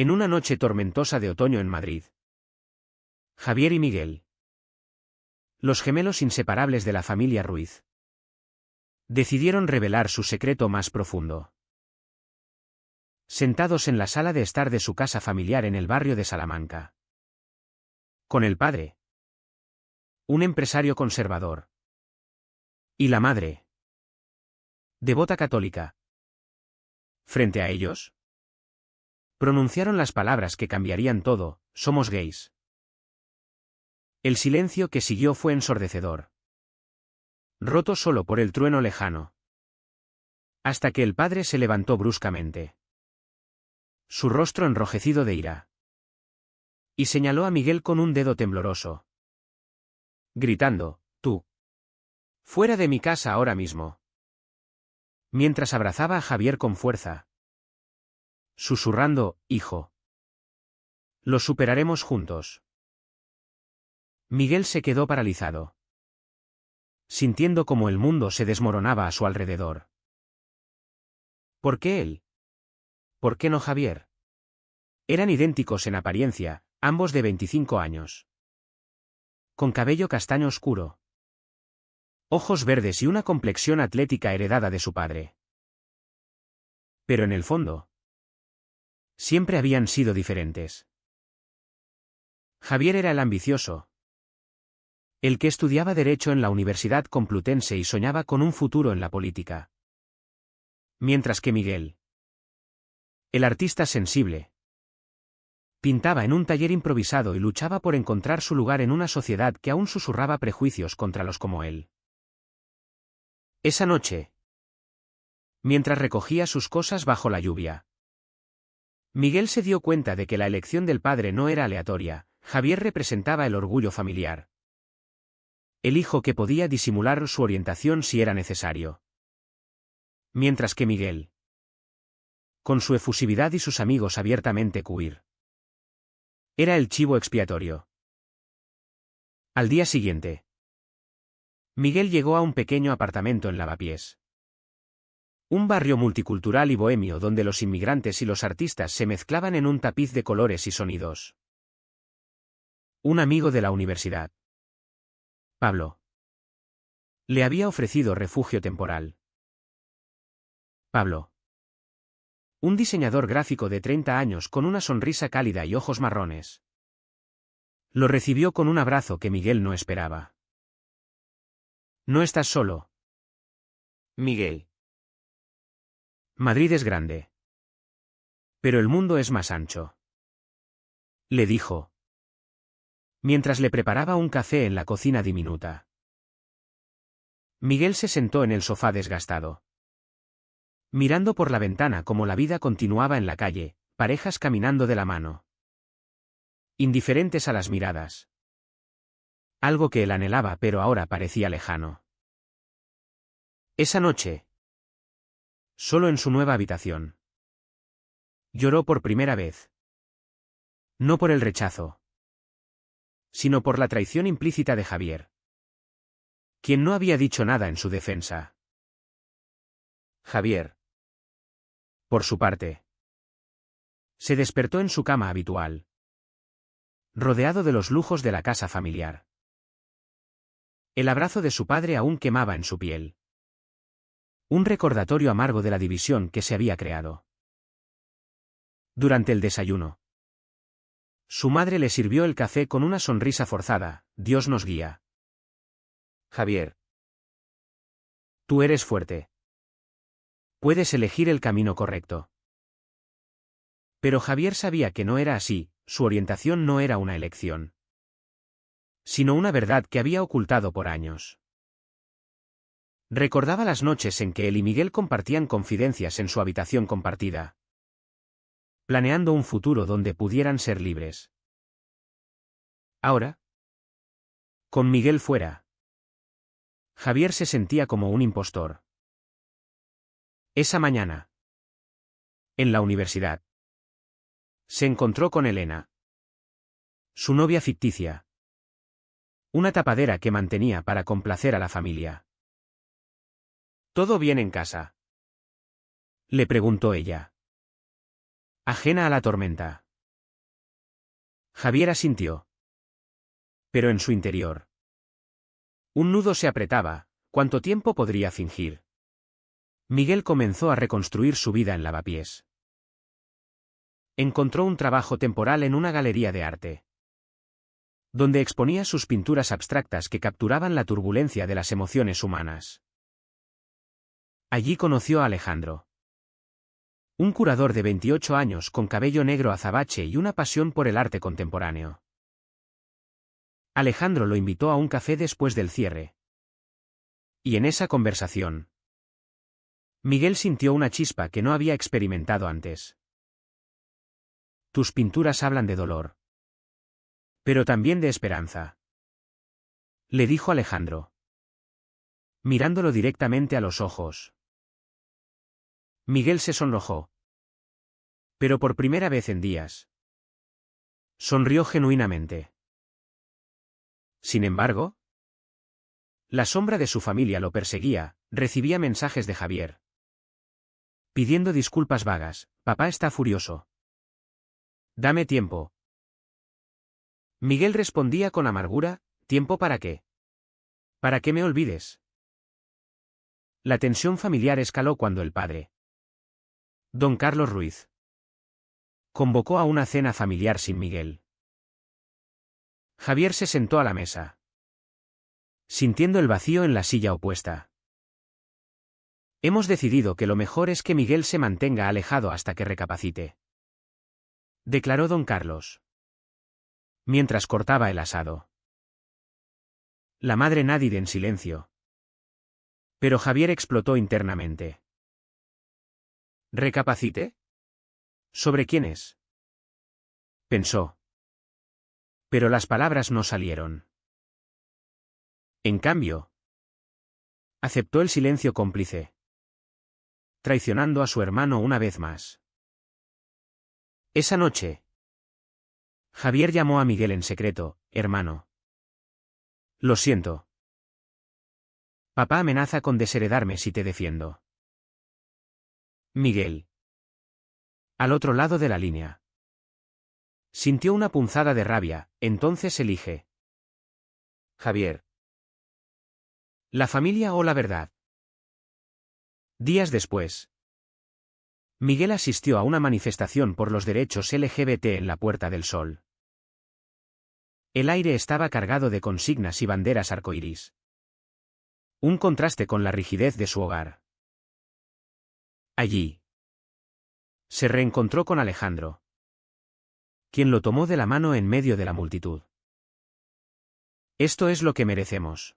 En una noche tormentosa de otoño en Madrid. Javier y Miguel. Los gemelos inseparables de la familia Ruiz. Decidieron revelar su secreto más profundo. Sentados en la sala de estar de su casa familiar en el barrio de Salamanca. Con el padre. Un empresario conservador. Y la madre. Devota católica. Frente a ellos. Pronunciaron las palabras que cambiarían todo: somos gays. El silencio que siguió fue ensordecedor. Roto solo por el trueno lejano. Hasta que el padre se levantó bruscamente. Su rostro enrojecido de ira. Y señaló a Miguel con un dedo tembloroso. Gritando: tú. Fuera de mi casa ahora mismo. Mientras abrazaba a Javier con fuerza. Susurrando: hijo. Lo superaremos juntos. Miguel se quedó paralizado. Sintiendo cómo el mundo se desmoronaba a su alrededor. ¿Por qué él? ¿Por qué no Javier? Eran idénticos en apariencia, ambos de 25 años. Con cabello castaño oscuro. Ojos verdes y una complexión atlética heredada de su padre. Pero en el fondo. Siempre habían sido diferentes. Javier era el ambicioso. El que estudiaba Derecho en la Universidad Complutense y soñaba con un futuro en la política. Mientras que Miguel. El artista sensible. Pintaba en un taller improvisado y luchaba por encontrar su lugar en una sociedad que aún susurraba prejuicios contra los como él. Esa noche. Mientras recogía sus cosas bajo la lluvia. Miguel se dio cuenta de que la elección del padre no era aleatoria. Javier representaba el orgullo familiar. El hijo que podía disimular su orientación si era necesario. Mientras que Miguel. Con su efusividad y sus amigos abiertamente queer. Era el chivo expiatorio. Al día siguiente. Miguel llegó a un pequeño apartamento en Lavapiés. Un barrio multicultural y bohemio donde los inmigrantes y los artistas se mezclaban en un tapiz de colores y sonidos. Un amigo de la universidad. Pablo. Le había ofrecido refugio temporal. Pablo. Un diseñador gráfico de 30 años con una sonrisa cálida y ojos marrones. Lo recibió con un abrazo que Miguel no esperaba. No estás solo. Miguel. Madrid es grande. Pero el mundo es más ancho. Le dijo. Mientras le preparaba un café en la cocina diminuta. Miguel se sentó en el sofá desgastado. Mirando por la ventana como la vida continuaba en la calle, parejas caminando de la mano. Indiferentes a las miradas. Algo que él anhelaba pero ahora parecía lejano. Esa noche. Solo en su nueva habitación. Lloró por primera vez. No por el rechazo. Sino por la traición implícita de Javier. Quien no había dicho nada en su defensa. Javier. Por su parte. Se despertó en su cama habitual. Rodeado de los lujos de la casa familiar. El abrazo de su padre aún quemaba en su piel. Un recordatorio amargo de la división que se había creado. Durante el desayuno. Su madre le sirvió el café con una sonrisa forzada: Dios nos guía. Javier. Tú eres fuerte. Puedes elegir el camino correcto. Pero Javier sabía que no era así, su orientación no era una elección. Sino una verdad que había ocultado por años. Recordaba las noches en que él y Miguel compartían confidencias en su habitación compartida. Planeando un futuro donde pudieran ser libres. Ahora. Con Miguel fuera. Javier se sentía como un impostor. Esa mañana. En la universidad. Se encontró con Elena. Su novia ficticia. Una tapadera que mantenía para complacer a la familia. ¿Todo bien en casa?, le preguntó ella. Ajena a la tormenta. Javier asintió. Pero en su interior. Un nudo se apretaba. ¿Cuánto tiempo podría fingir? Miguel comenzó a reconstruir su vida en Lavapiés. Encontró un trabajo temporal en una galería de arte, donde exponía sus pinturas abstractas que capturaban la turbulencia de las emociones humanas. Allí conoció a Alejandro. Un curador de 28 años con cabello negro azabache y una pasión por el arte contemporáneo. Alejandro lo invitó a un café después del cierre. Y en esa conversación, Miguel sintió una chispa que no había experimentado antes. Tus pinturas hablan de dolor. Pero también de esperanza. Le dijo Alejandro, mirándolo directamente a los ojos. Miguel se sonrojó. Pero por primera vez en días. Sonrió genuinamente. Sin embargo, la sombra de su familia lo perseguía, recibía mensajes de Javier, pidiendo disculpas vagas. Papá está furioso. Dame tiempo. Miguel respondía con amargura, ¿tiempo para qué? ¿Para que me olvides? La tensión familiar escaló cuando el padre, don Carlos Ruiz, convocó a una cena familiar sin Miguel. Javier se sentó a la mesa, sintiendo el vacío en la silla opuesta. Hemos decidido que lo mejor es que Miguel se mantenga alejado hasta que recapacite, declaró don Carlos, mientras cortaba el asado. La madre Nádide en silencio. Pero Javier explotó internamente. ¿Recapacite? ¿Sobre quién es? Pensó. Pero las palabras no salieron. En cambio, aceptó el silencio cómplice, traicionando a su hermano una vez más. Esa noche, Javier llamó a Miguel en secreto, hermano. Lo siento. Papá amenaza con desheredarme si te defiendo. Miguel. Al otro lado de la línea. Sintió una punzada de rabia, entonces elige. Javier. ¿La familia o la verdad? Días después, Miguel asistió a una manifestación por los derechos LGBT en la Puerta del Sol. El aire estaba cargado de consignas y banderas arcoíris. Un contraste con la rigidez de su hogar. Allí, se reencontró con Alejandro, quien lo tomó de la mano en medio de la multitud. Esto es lo que merecemos,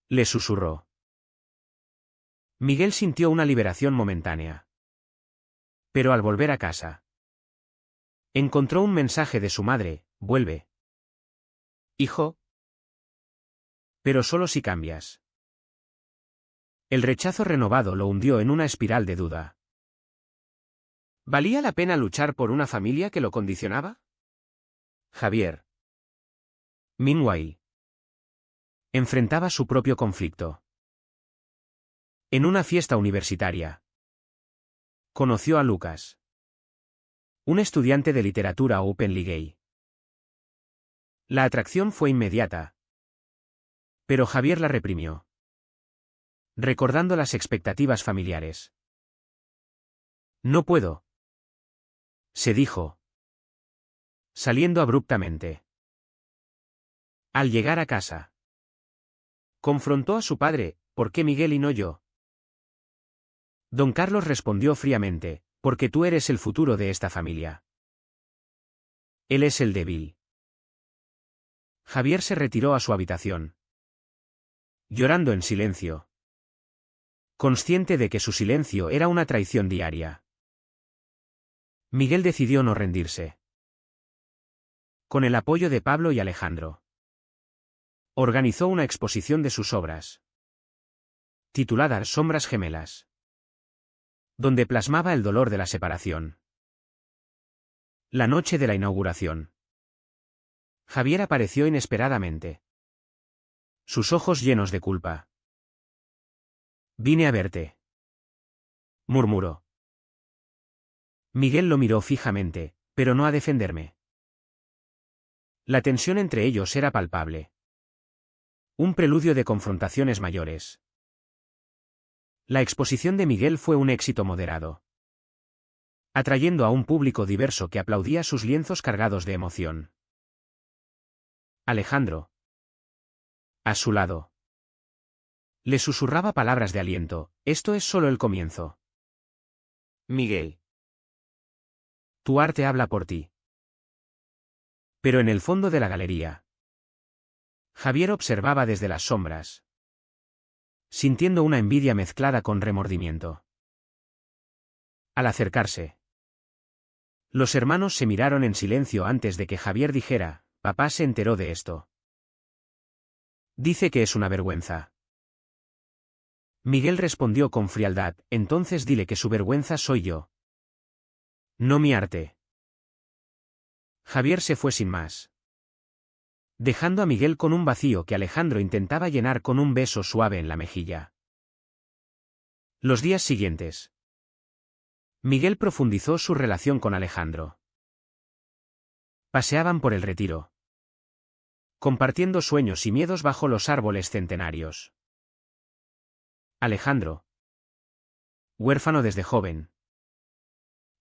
le susurró. Miguel sintió una liberación momentánea. Pero al volver a casa, encontró un mensaje de su madre: vuelve. Hijo. Pero solo si cambias. El rechazo renovado lo hundió en una espiral de duda. ¿Valía la pena luchar por una familia que lo condicionaba? Javier. Meanwhile, enfrentaba su propio conflicto. En una fiesta universitaria, conoció a Lucas, un estudiante de literatura openly gay. La atracción fue inmediata, pero Javier la reprimió, recordando las expectativas familiares. No puedo, se dijo, saliendo abruptamente. Al llegar a casa, confrontó a su padre: ¿por qué Miguel y no yo? Don Carlos respondió fríamente: porque tú eres el futuro de esta familia. Él es el débil. Javier se retiró a su habitación, llorando en silencio, consciente de que su silencio era una traición diaria. Miguel decidió no rendirse. Con el apoyo de Pablo y Alejandro, organizó una exposición de sus obras, titulada Sombras Gemelas, donde plasmaba el dolor de la separación. La noche de la inauguración, Javier apareció inesperadamente, sus ojos llenos de culpa. Vine a verte, murmuró. Miguel lo miró fijamente, pero no a defenderme. La tensión entre ellos era palpable. Un preludio de confrontaciones mayores. La exposición de Miguel fue un éxito moderado, atrayendo a un público diverso que aplaudía sus lienzos cargados de emoción. Alejandro, a su lado, le susurraba palabras de aliento: esto es solo el comienzo. Miguel, tu arte habla por ti. Pero en el fondo de la galería, Javier observaba desde las sombras, sintiendo una envidia mezclada con remordimiento. Al acercarse, los hermanos se miraron en silencio antes de que Javier dijera: papá se enteró de esto. Dice que es una vergüenza. Miguel respondió con frialdad: entonces dile que su vergüenza soy yo, no mi arte. Javier se fue sin más, dejando a Miguel con un vacío que Alejandro intentaba llenar con un beso suave en la mejilla. Los días siguientes, Miguel profundizó su relación con Alejandro. Paseaban por el retiro, compartiendo sueños y miedos bajo los árboles centenarios. Alejandro, huérfano desde joven,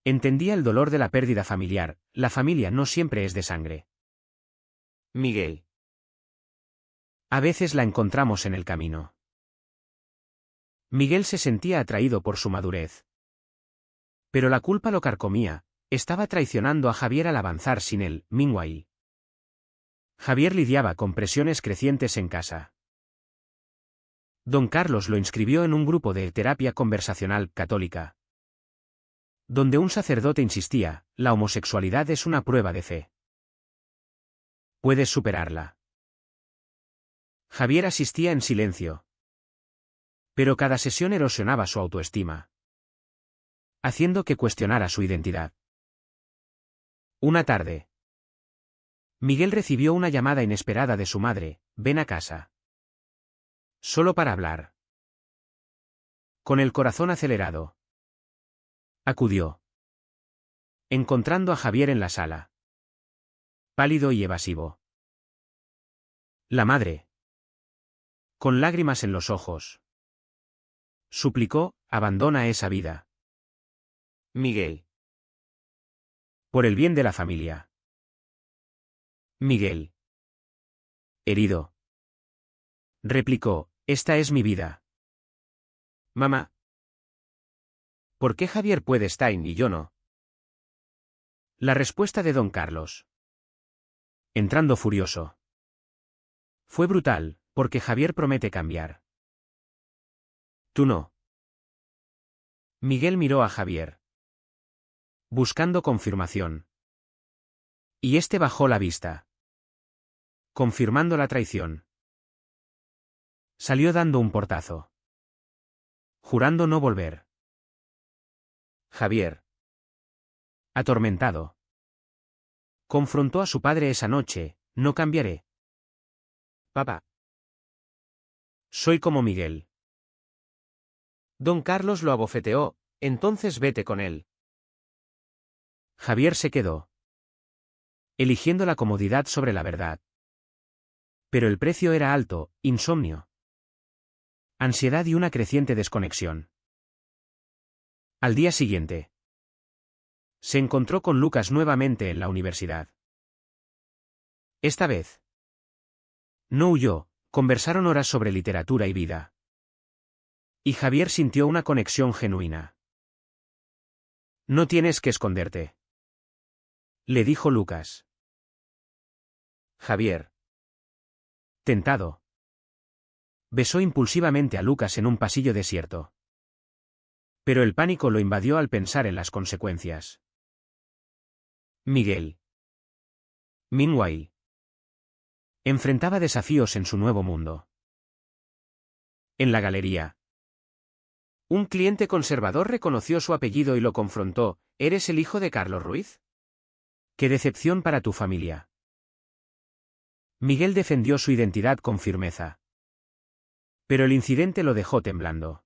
entendía el dolor de la pérdida familiar. La familia no siempre es de sangre. Miguel, a veces la encontramos en el camino. Miguel se sentía atraído por su madurez, pero la culpa lo carcomía. Estaba traicionando a Javier al avanzar sin él. Meanwhile, Javier lidiaba con presiones crecientes en casa. Don Carlos lo inscribió en un grupo de terapia conversacional católica, donde un sacerdote insistía: la homosexualidad es una prueba de fe. Puedes superarla. Javier asistía en silencio, pero cada sesión erosionaba su autoestima, haciendo que cuestionara su identidad. Una tarde, Miguel recibió una llamada inesperada de su madre: ven a casa. Solo para hablar. Con el corazón acelerado, acudió, encontrando a Javier en la sala, pálido y evasivo. La madre, con lágrimas en los ojos, suplicó: abandona esa vida, Miguel. Por el bien de la familia. Miguel, herido, replicó: esta es mi vida. Mamá, ¿por qué Javier puede estar y yo no? La respuesta de don Carlos, entrando furioso, fue brutal: porque Javier promete cambiar. Tú no. Miguel miró a Javier, buscando confirmación. Y este bajó la vista, confirmando la traición. Salió dando un portazo, jurando no volver. Javier, atormentado, confrontó a su padre esa noche: no cambiaré. Papá, soy como Miguel. Don Carlos lo abofeteó: entonces vete con él. Javier se quedó, eligiendo la comodidad sobre la verdad. Pero el precio era alto: insomnio, ansiedad y una creciente desconexión. Al día siguiente, se encontró con Lucas nuevamente en la universidad. Esta vez, no huyó, conversaron horas sobre literatura y vida. Y Javier sintió una conexión genuina. No tienes que esconderte, le dijo Lucas. Javier, tentado, besó impulsivamente a Lucas en un pasillo desierto. Pero el pánico lo invadió al pensar en las consecuencias. Miguel, meanwhile, enfrentaba desafíos en su nuevo mundo. En la galería, un cliente conservador reconoció su apellido y lo confrontó: ¿eres el hijo de Carlos Ruiz? ¡Qué decepción para tu familia! Miguel defendió su identidad con firmeza, pero el incidente lo dejó temblando.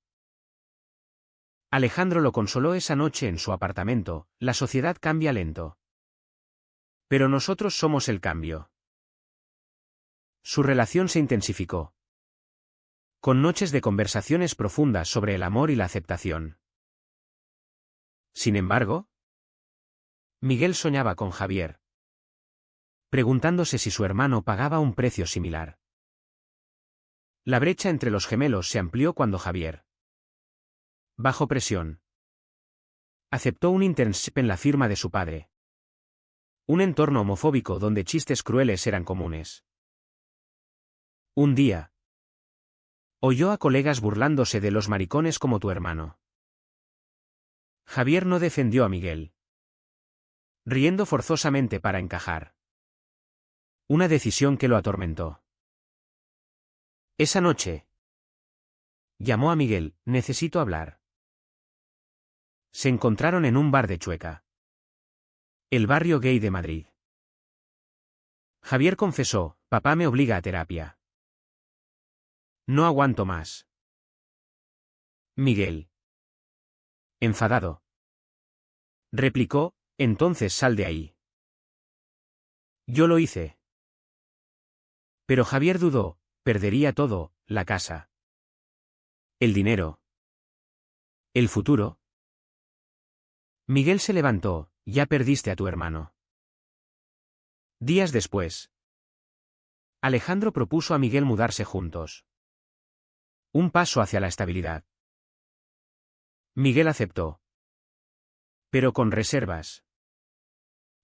Alejandro lo consoló esa noche en su apartamento: la sociedad cambia lento, pero nosotros somos el cambio. Su relación se intensificó, con noches de conversaciones profundas sobre el amor y la aceptación. Sin embargo, Miguel soñaba con Javier, preguntándose si su hermano pagaba un precio similar. La brecha entre los gemelos se amplió cuando Javier, bajo presión, aceptó un internship en la firma de su padre. Un entorno homofóbico donde chistes crueles eran comunes. Un día, oyó a colegas burlándose de los maricones como tu hermano. Javier no defendió a Miguel, riendo forzosamente para encajar. Una decisión que lo atormentó. Esa noche, llamó a Miguel, necesito hablar. Se encontraron en un bar de Chueca, el barrio gay de Madrid. Javier confesó, papá me obliga a terapia. No aguanto más. Miguel, enfadado, replicó, entonces sal de ahí. Yo lo hice. Pero Javier dudó, perdería todo, la casa, el dinero, el futuro. Miguel se levantó, ya perdiste a tu hermano. Días después, Alejandro propuso a Miguel mudarse juntos. Un paso hacia la estabilidad. Miguel aceptó, pero con reservas,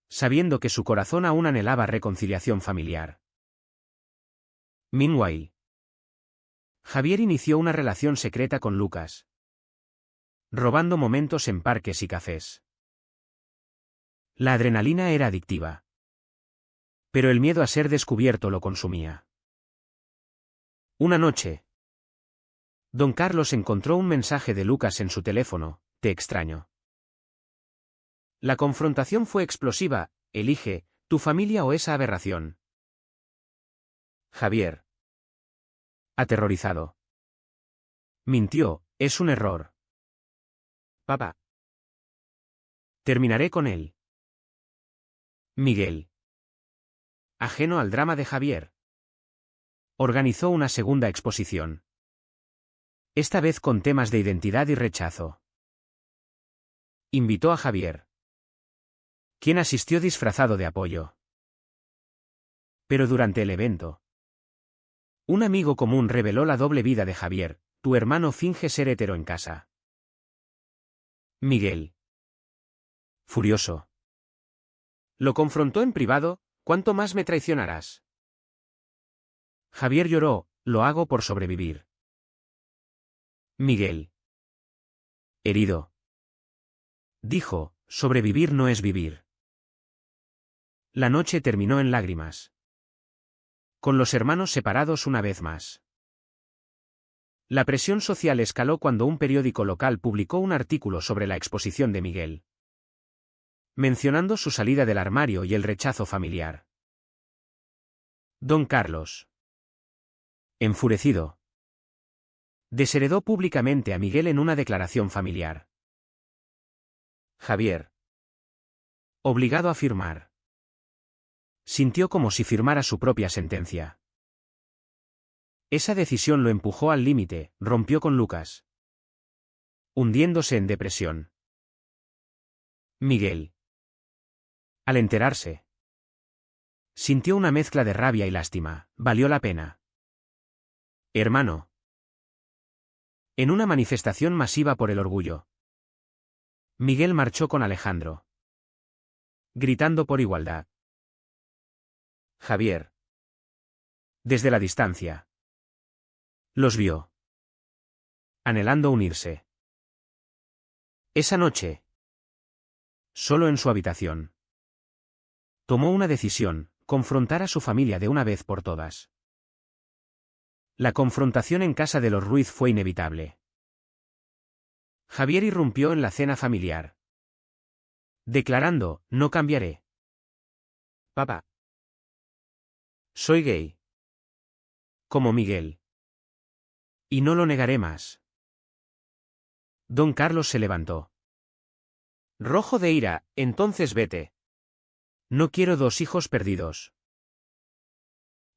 sabiendo que su corazón aún anhelaba reconciliación familiar. Meanwhile, Javier inició una relación secreta con Lucas, robando momentos en parques y cafés. La adrenalina era adictiva, pero el miedo a ser descubierto lo consumía. Una noche, don Carlos encontró un mensaje de Lucas en su teléfono, te extraño. La confrontación fue explosiva, elige, tu familia o esa aberración. Javier, aterrorizado, mintió, es un error. Papá. Terminaré con él. Miguel, ajeno al drama de Javier, organizó una segunda exposición. Esta vez con temas de identidad y rechazo. Invitó a Javier, quien asistió disfrazado de apoyo. Pero durante el evento, un amigo común reveló la doble vida de Javier, tu hermano finge ser hetero en casa. Miguel, furioso, lo confrontó en privado, ¿cuánto más me traicionarás? Javier lloró, lo hago por sobrevivir. Miguel, herido, dijo, sobrevivir no es vivir. La noche terminó en lágrimas, con los hermanos separados una vez más. La presión social escaló cuando un periódico local publicó un artículo sobre la exposición de Miguel, mencionando su salida del armario y el rechazo familiar. Don Carlos, enfurecido, desheredó públicamente a Miguel en una declaración familiar. Javier, obligado a firmar, sintió como si firmara su propia sentencia. Esa decisión lo empujó al límite, rompió con Lucas, hundiéndose en depresión. Miguel, al enterarse, sintió una mezcla de rabia y lástima, valió la pena. Hermano. En una manifestación masiva por el orgullo, Miguel marchó con Alejandro, gritando por igualdad. Javier, desde la distancia, los vio, anhelando unirse. Esa noche, solo en su habitación, tomó una decisión, confrontar a su familia de una vez por todas. La confrontación en casa de los Ruiz fue inevitable. Javier irrumpió en la cena familiar, declarando, no cambiaré. Papá. Soy gay. Como Miguel. Y no lo negaré más. Don Carlos se levantó, rojo de ira, entonces vete. No quiero dos hijos perdidos.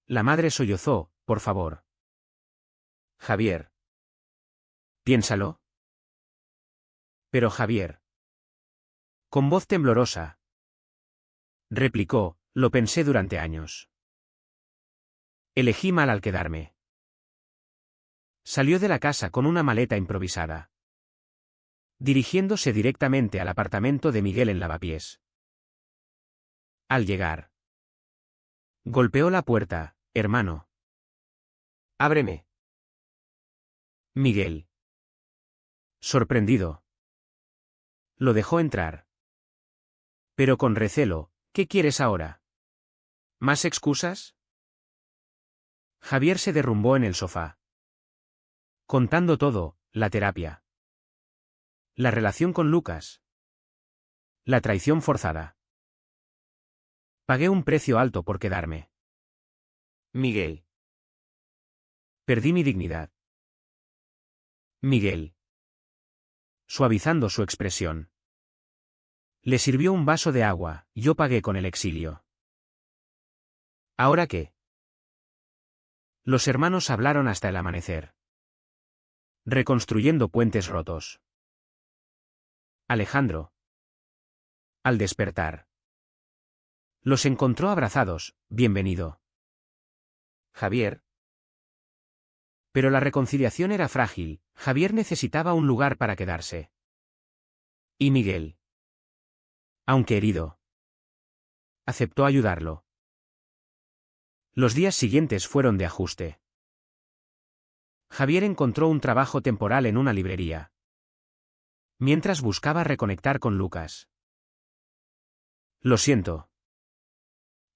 La madre sollozó, por favor. Javier. Piénsalo. Pero Javier. Con voz temblorosa. Replicó, lo pensé durante años. Elegí mal al quedarme. Salió de la casa con una maleta improvisada, dirigiéndose directamente al apartamento de Miguel en Lavapiés. Al llegar, golpeó la puerta. Hermano. Ábreme. Miguel. Sorprendido. Lo dejó entrar. Pero con recelo, ¿qué quieres ahora? ¿Más excusas? Javier se derrumbó en el sofá, contando todo, la terapia, la relación con Lucas, la traición forzada. Pagué un precio alto por quedarme. Miguel. Perdí mi dignidad. Miguel. Suavizando su expresión. Le sirvió un vaso de agua, yo pagué con el exilio. ¿Ahora qué? Los hermanos hablaron hasta el amanecer, reconstruyendo puentes rotos. Alejandro. Al despertar, los encontró abrazados. Bienvenido. Javier. Pero la reconciliación era frágil. Javier necesitaba un lugar para quedarse. Y Miguel, aunque herido, aceptó ayudarlo. Los días siguientes fueron de ajuste. Javier encontró un trabajo temporal en una librería, mientras buscaba reconectar con Lucas. Lo siento.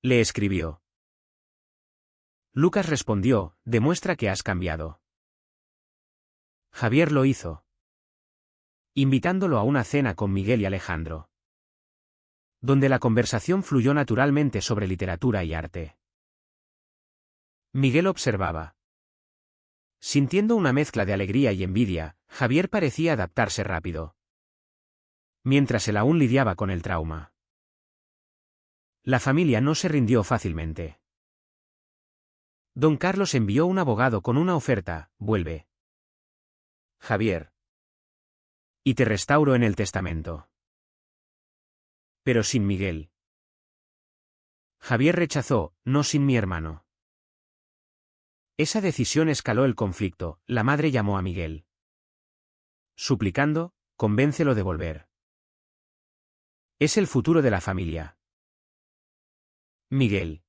Le escribió. Lucas respondió, demuestra que has cambiado. Javier lo hizo, invitándolo a una cena con Miguel y Alejandro, donde la conversación fluyó naturalmente sobre literatura y arte. Miguel observaba. Sintiendo una mezcla de alegría y envidia, Javier parecía adaptarse rápido, mientras él aún lidiaba con el trauma. La familia no se rindió fácilmente. Don Carlos envió un abogado con una oferta, vuelve. Javier. Y te restauro en el testamento. Pero sin Miguel. Javier rechazó, no sin mi hermano. Esa decisión escaló el conflicto. La madre llamó a Miguel, suplicando, convéncelo de volver. Es el futuro de la familia. Miguel.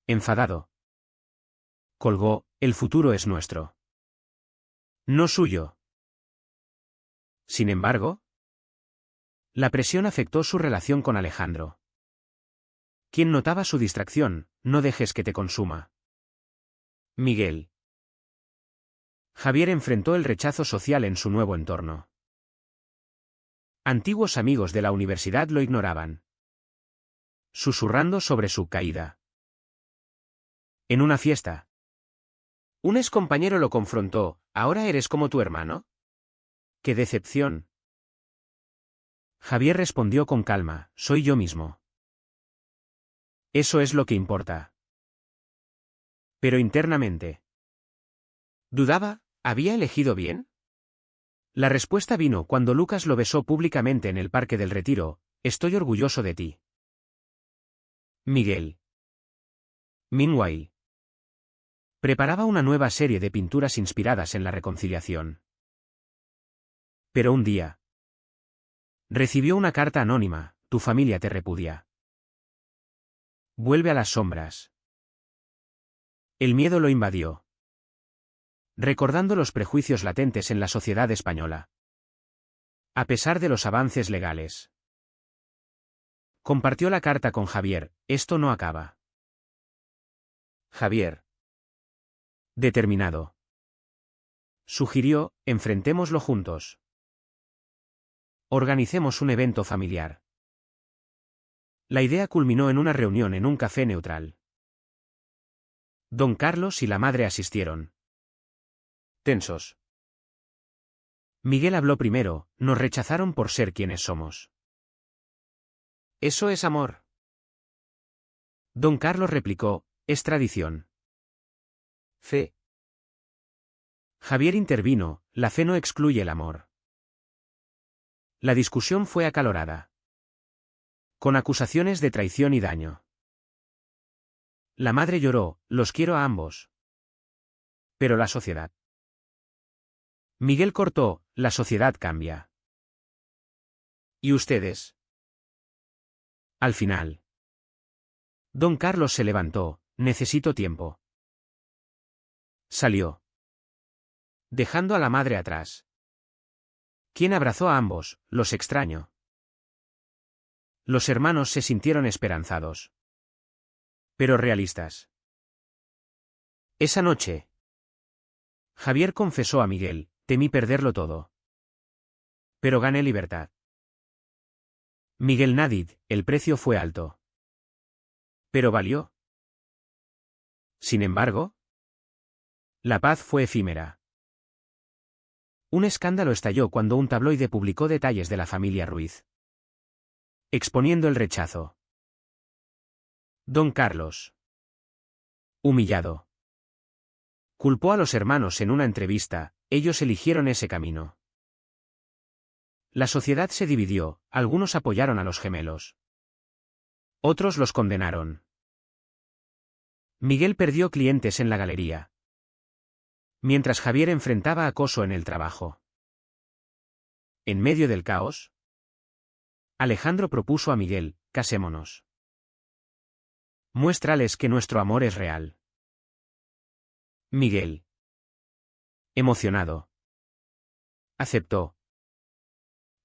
Enfadado. Colgó, el futuro es nuestro. No suyo. Sin embargo, la presión afectó su relación con Alejandro, quien notaba su distracción. No dejes que te consuma. Miguel. Javier enfrentó el rechazo social en su nuevo entorno. Antiguos amigos de la universidad lo ignoraban, susurrando sobre su caída. En una fiesta, un excompañero lo confrontó, ¿ahora eres como tu hermano? ¡Qué decepción! Javier respondió con calma, soy yo mismo. Eso es lo que importa. Pero internamente, dudaba, ¿había elegido bien? La respuesta vino cuando Lucas lo besó públicamente en el Parque del Retiro, estoy orgulloso de ti. Miguel. Meanwhile, preparaba una nueva serie de pinturas inspiradas en la reconciliación. Pero un día, recibió una carta anónima, tu familia te repudia. Vuelve a las sombras. El miedo lo invadió, recordando los prejuicios latentes en la sociedad española. A pesar de los avances legales, compartió la carta con Javier, esto no acaba. Javier. Determinado. Sugirió, enfrentémoslo juntos. Organicemos un evento familiar. La idea culminó en una reunión en un café neutral. Don Carlos y la madre asistieron, tensos. Miguel habló primero, nos rechazaron por ser quienes somos. ¿Eso es amor? Don Carlos replicó, Es tradición. Fe. Javier intervino, la fe no excluye el amor. La discusión fue acalorada, con acusaciones de traición y daño. La madre lloró, los quiero a ambos. Pero la sociedad. Miguel cortó, la sociedad cambia. ¿Y ustedes? Al final. Don Carlos se levantó, necesito tiempo. Salió, dejando a la madre atrás. ¿Quién abrazó a ambos? Los extraño. Los hermanos se sintieron esperanzados, pero realistas. Esa noche, Javier confesó a Miguel, temí perderlo todo. Pero gané libertad. Miguel Nadid, el precio fue alto. Pero valió. Sin embargo, la paz fue efímera. Un escándalo estalló cuando un tabloide publicó detalles de la familia Ruiz, exponiendo el rechazo. Don Carlos, humillado, culpó a los hermanos en una entrevista, ellos eligieron ese camino. La sociedad se dividió, algunos apoyaron a los gemelos. Otros los condenaron. Miguel perdió clientes en la galería, mientras Javier enfrentaba acoso en el trabajo. En medio del caos, Alejandro propuso a Miguel, casémonos. Muéstrales que nuestro amor es real. Miguel, emocionado, aceptó.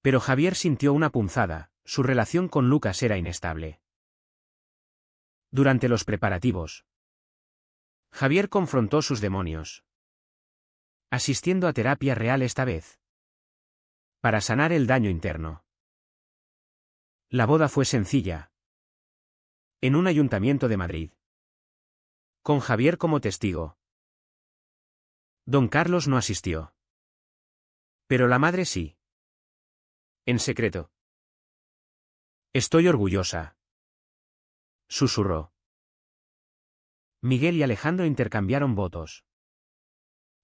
Pero Javier sintió una punzada, su relación con Lucas era inestable. Durante los preparativos, Javier confrontó sus demonios, asistiendo a terapia real esta vez, para sanar el daño interno. La boda fue sencilla, en un ayuntamiento de Madrid, con Javier como testigo. Don Carlos no asistió, pero la madre sí. En secreto. Estoy orgullosa, susurró. Miguel y Alejandro intercambiaron votos,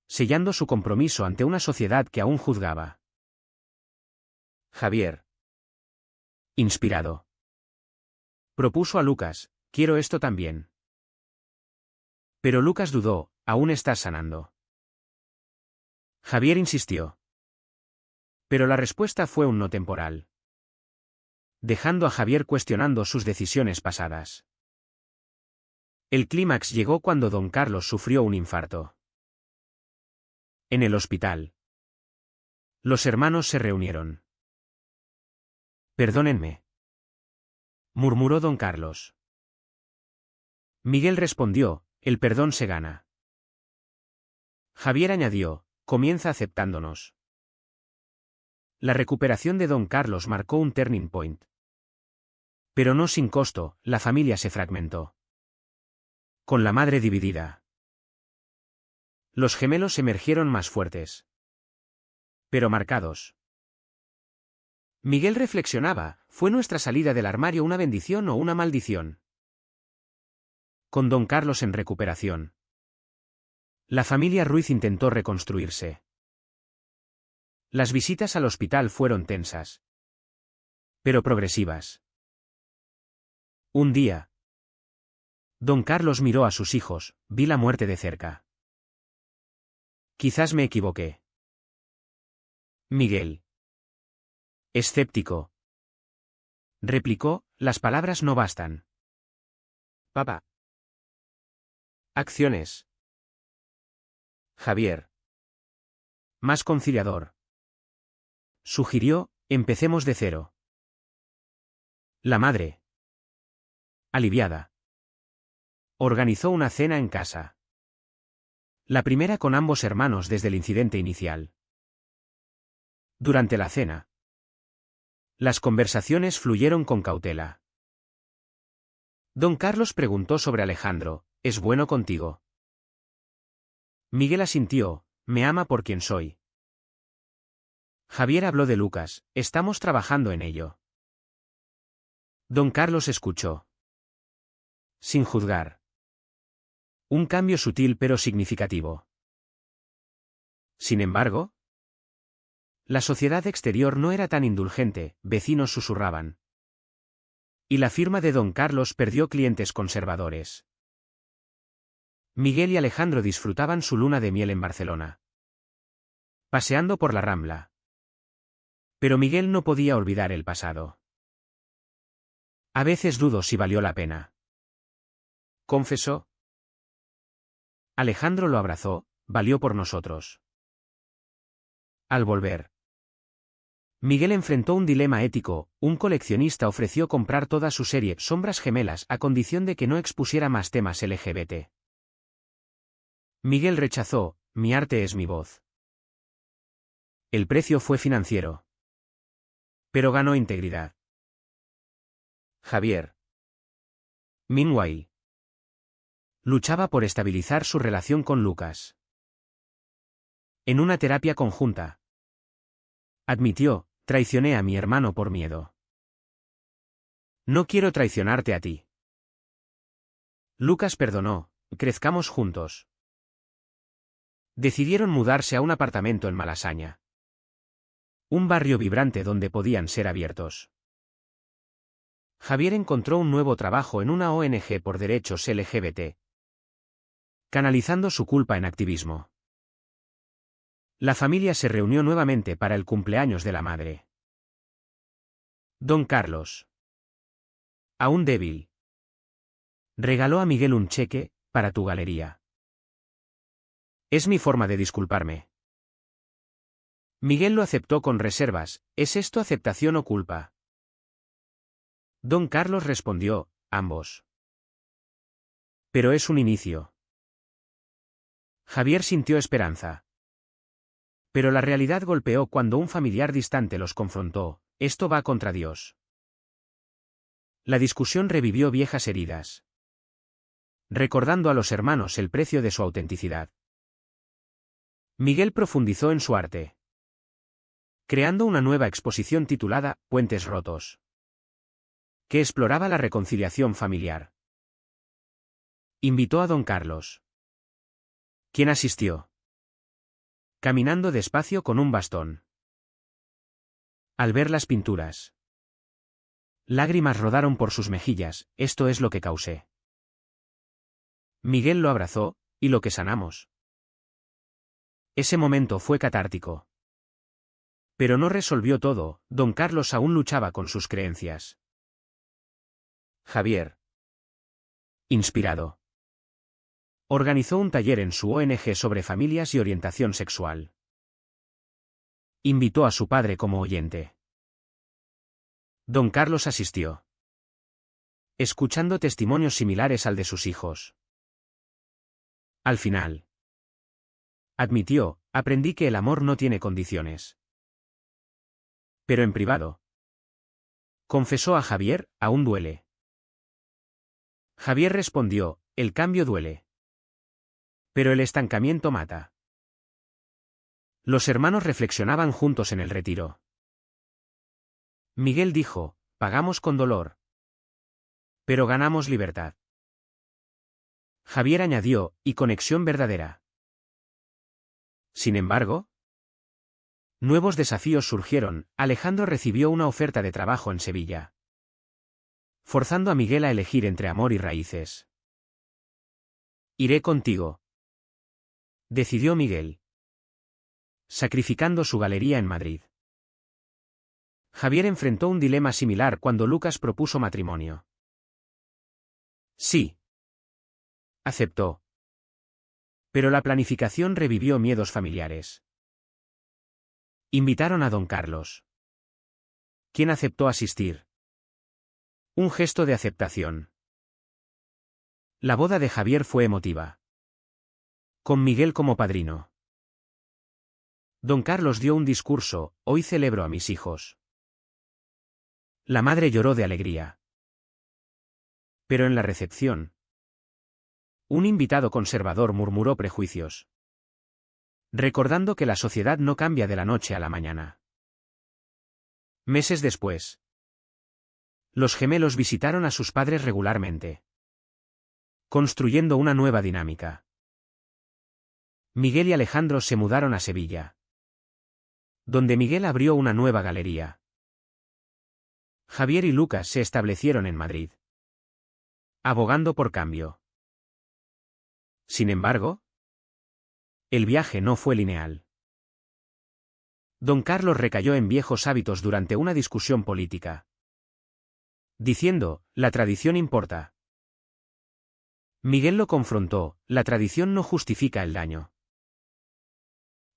sellando su compromiso ante una sociedad que aún juzgaba. Javier, inspirado, propuso a Lucas, quiero esto también. Pero Lucas dudó, aún estás sanando. Javier insistió. Pero la respuesta fue un no temporal, dejando a Javier cuestionando sus decisiones pasadas. El clímax llegó cuando don Carlos sufrió un infarto. En el hospital, los hermanos se reunieron. Perdónenme, murmuró don Carlos. Miguel respondió, el perdón se gana. Javier añadió, comienza aceptándonos. La recuperación de don Carlos marcó un turning point. Pero no sin costo, la familia se fragmentó, con la madre dividida. Los gemelos emergieron más fuertes, pero marcados. Miguel reflexionaba, ¿fue nuestra salida del armario una bendición o una maldición? Con don Carlos en recuperación, la familia Ruiz intentó reconstruirse. Las visitas al hospital fueron tensas, pero progresivas. Un día, don Carlos miró a sus hijos, vi la muerte de cerca. Quizás me equivoqué. Miguel, escéptico, replicó, las palabras no bastan. Papá. Acciones. Javier, más conciliador, sugirió, empecemos de cero. La madre, aliviada, organizó una cena en casa. La primera con ambos hermanos desde el incidente inicial. Durante la cena, las conversaciones fluyeron con cautela. Don Carlos preguntó sobre Alejandro, ¿es bueno contigo? Miguel asintió, me ama por quien soy. Javier habló de Lucas, estamos trabajando en ello. Don Carlos escuchó, sin juzgar. Un cambio sutil pero significativo. Sin embargo, la sociedad exterior no era tan indulgente, vecinos susurraban. Y la firma de don Carlos perdió clientes conservadores. Miguel y Alejandro disfrutaban su luna de miel en Barcelona, paseando por la Rambla. Pero Miguel no podía olvidar el pasado. A veces dudo si valió la pena, confesó. Alejandro lo abrazó, valió por nosotros. Al volver, Miguel enfrentó un dilema ético. Un coleccionista ofreció comprar toda su serie Sombras Gemelas a condición de que no expusiera más temas LGBT. Miguel rechazó: mi arte es mi voz. El precio fue financiero, pero ganó integridad. Javier, meanwhile, luchaba por estabilizar su relación con Lucas. En una terapia conjunta, admitió: traicioné a mi hermano por miedo. No quiero traicionarte a ti. Lucas perdonó: crezcamos juntos. Decidieron mudarse a un apartamento en Malasaña, un barrio vibrante donde podían ser abiertos. Javier encontró un nuevo trabajo en una ONG por derechos LGBT, canalizando su culpa en activismo. La familia se reunió nuevamente para el cumpleaños de la madre. Don Carlos, aún débil, regaló a Miguel un cheque: para tu galería. Es mi forma de disculparme. Miguel lo aceptó con reservas: ¿es esto aceptación o culpa? Don Carlos respondió: ambos. Pero es un inicio. Javier sintió esperanza. Pero la realidad golpeó cuando un familiar distante los confrontó: esto va contra Dios. La discusión revivió viejas heridas, recordando a los hermanos el precio de su autenticidad. Miguel profundizó en su arte, creando una nueva exposición titulada Puentes Rotos, que exploraba la reconciliación familiar. Invitó a don Carlos, quien asistió, caminando despacio con un bastón. Al ver las pinturas, lágrimas rodaron por sus mejillas: esto es lo que causé. Miguel lo abrazó: y lo que sanamos. Ese momento fue catártico. Pero no resolvió todo. Don Carlos aún luchaba con sus creencias. Javier, inspirado, organizó un taller en su ONG sobre familias y orientación sexual. Invitó a su padre como oyente. Don Carlos asistió, escuchando testimonios similares al de sus hijos. Al final, admitió: aprendí que el amor no tiene condiciones. Pero en privado, confesó a Javier: aún duele. Javier respondió: el cambio duele, pero el estancamiento mata. Los hermanos reflexionaban juntos en el retiro. Miguel dijo: pagamos con dolor, pero ganamos libertad. Javier añadió: y conexión verdadera. Sin embargo, nuevos desafíos surgieron. Alejandro recibió una oferta de trabajo en Sevilla, forzando a Miguel a elegir entre amor y raíces. Iré contigo, decidió Miguel, sacrificando su galería en Madrid. Javier enfrentó un dilema similar cuando Lucas propuso matrimonio. Sí, aceptó. Pero la planificación revivió miedos familiares. Invitaron a don Carlos, quien aceptó asistir. Un gesto de aceptación. La boda de Javier fue emotiva, con Miguel como padrino. Don Carlos dio un discurso: hoy celebro a mis hijos. La madre lloró de alegría. Pero en la recepción, un invitado conservador murmuró prejuicios, recordando que la sociedad no cambia de la noche a la mañana. Meses después, los gemelos visitaron a sus padres regularmente, construyendo una nueva dinámica. Miguel y Alejandro se mudaron a Sevilla, donde Miguel abrió una nueva galería. Javier y Lucas se establecieron en Madrid, abogando por cambio. Sin embargo, el viaje no fue lineal. Don Carlos recayó en viejos hábitos durante una discusión política, diciendo, la tradición importa. Miguel lo confrontó, la tradición no justifica el daño.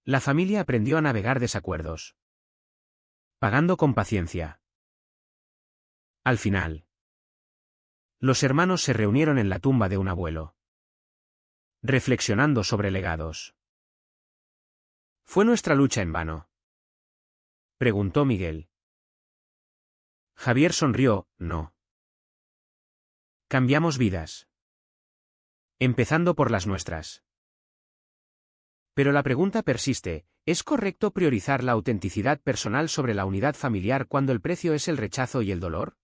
La familia aprendió a navegar desacuerdos, pagando con paciencia. Al final, los hermanos se reunieron en la tumba de un abuelo, reflexionando sobre legados. ¿Fue nuestra lucha en vano?, preguntó Miguel. Javier sonrió, no. Cambiamos vidas, empezando por las nuestras. Pero la pregunta persiste, ¿es correcto priorizar la autenticidad personal sobre la unidad familiar cuando el precio es el rechazo y el dolor?